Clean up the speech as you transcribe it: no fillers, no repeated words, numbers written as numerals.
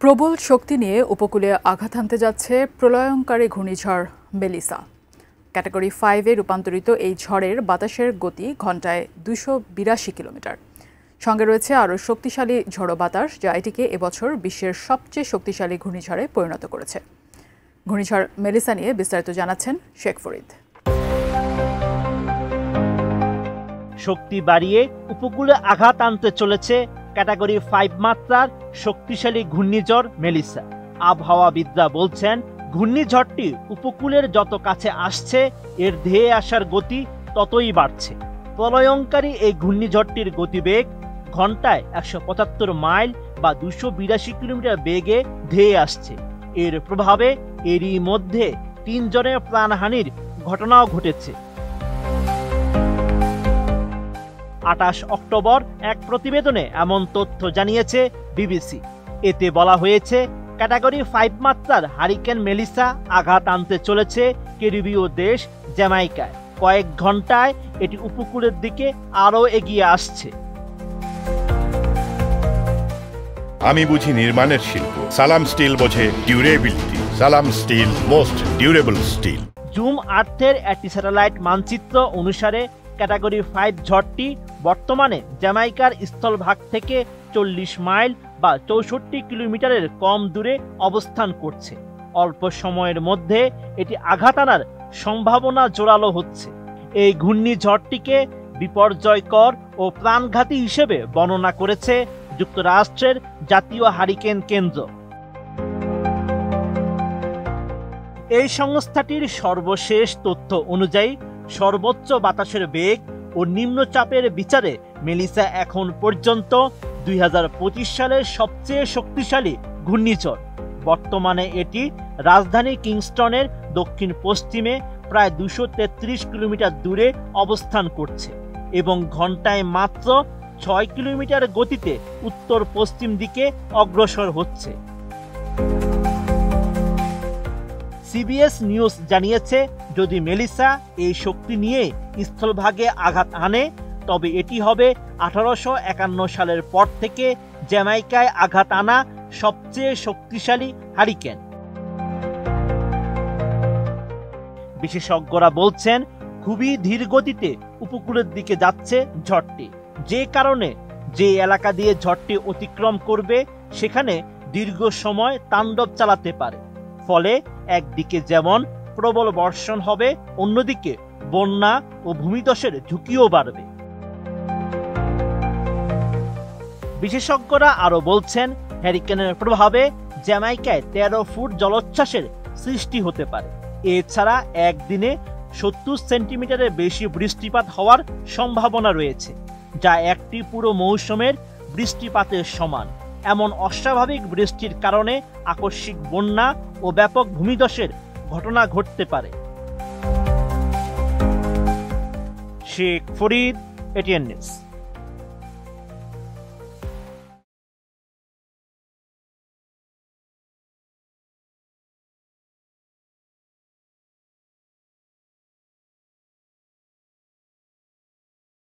প্রবল শক্তি নিয়ে উপকূলে আঘাত হানতে যাচ্ছে প্রলয়ঙ্কারী ঘূর্ণিঝড় মেলিসা। ক্যাটাগরি 5-এ রূপান্তরিত এই ঝড়ের বাতাসের গতি ঘন্টায় 282 কিলোমিটার। সঙ্গে রয়েছে আরও শক্তিশালী ঝড়ো বাতাস, যা এটিকে এবছর বিশ্বের সবচেয়ে শক্তিশালী ঘূর্ণিঝড়ে পরিণত করেছে। ঘূর্ণিঝড় মেলিসা নিয়ে বিস্তারিত জানাচ্ছেন শেখ ফরিদ। শক্তি বাড়িয়ে উপকূলে আঘাত আনতে চলেছে ক্যাটাগরি 5 মাত্রার শক্তিশালী ঘূর্ণিঝড় মেলিসা। আবহাওয়াবিদরা বলছেন, ঘূর্ণিঝড়টি উপকূলের যত কাছে আসছে এর ধেয়ে আসার গতি ততই বাড়ছে। প্রলয়ঙ্কারী এই ঘূর্ণিঝড়টির গতিবেগ ঘন্টায় 175 মাইল বা 282 কিলোমিটার বেগে ধেয়ে আসছে। এর প্রভাবে এরই মধ্যে 3 জনের প্রাণহানির ঘটনাও ঘটেছে। 28 অক্টোবর এক প্রতিবেদনে এমন তথ্য জানিয়েছে বিবিসি। এতে বলা হয়েছে, ক্যাটাগরি 5 মাত্রার হারিকেন মেলিসা আঘাত আনতে চলেছে ক্যারিবীয় দেশ জ্যামাইকায়। কয়েক ঘন্টায় এটি উপকূলের দিকে আরও এগিয়ে আসছে। আমি বুঝি নির্মাণের শিল্প, সালাম স্টিল বোঝে durability. Salam steel, most durable steel. Zoom আর্থের একটি স্যাটেলাইট মানচিত্র অনুসারে ক্যাটাগরি 5 ঝড়টি বর্তমানে জ্যামাইকার স্থলভাগ থেকে 40 মাইল বা 64 কিলোমিটারের কম দূরে অবস্থান করছে। অল্প সময়ের মধ্যে এটি আঘাত আনার সম্ভাবনা জোরালো হচ্ছে। এই ঘূর্ণিঝড়টিকে বিপর্যয়কর ও প্রাণঘাতী হিসেবে বর্ণনা করেছে যুক্তরাষ্ট্রের জাতীয় হারিকেন কেন্দ্র। এই সংস্থাটির সর্বশেষ তথ্য অনুযায়ী সর্বোচ্চ বাতাসের বেগ ও নিম্নচাপের বিচারে মেলিসা এখন পর্যন্ত 2025 সালের সবচেয়ে শক্তিশালী ঘূর্ণিঝড়। বর্তমানে এটি রাজধানী কিংস্টনের দক্ষিণ পশ্চিমে প্রায় 233 কিলোমিটার দূরে অবস্থান করছে এবং ঘন্টায় মাত্র 6 কিলোমিটার গতিতে উত্তর পশ্চিম দিকে অগ্রসর হচ্ছে। সিবিএস নিউজ জানিয়েছে, যদি মেলিসা এই শক্তি নিয়ে স্থলভাগে আঘাত আনে তবে এটি হবে 1851 সালের পর থেকে জ্যামাইকায় আঘাত আনা সবচেয়ে শক্তিশালী হারিকেন। বিশেষজ্ঞরা বলছেন, খুবই ধীর গতিতে উপকূলের দিকে যাচ্ছে ঝড়টি, যে কারণে যে এলাকা দিয়ে ঝড়টি অতিক্রম করবে সেখানে দীর্ঘ সময় তাণ্ডব চালাতে পারে। ফলে একদিকে যেমন প্রবল বর্ষণ হবে, অন্যদিকে বন্যা ও ভূমিধসের ঝুঁকিও বাড়বে। বিশেষজ্ঞরা আরো বলছেন, হ্যারিকেনের প্রভাবে জ্যামাইকায় 13 ফুট জলোচ্ছ্বাসের সৃষ্টি হতে পারে। এছাড়া একদিনে 70 সেন্টিমিটারের বেশি বৃষ্টিপাত হওয়ার সম্ভাবনা রয়েছে, যা একটি পুরো মৌসুমের বৃষ্টিপাতের সমান। এমন অস্বাভাবিক বৃষ্টির কারণে আকস্মিক বন্যা ও ব্যাপক ভূমিধসের ঘটনা ঘটতে পারে। Sheikh Farid, ATN news.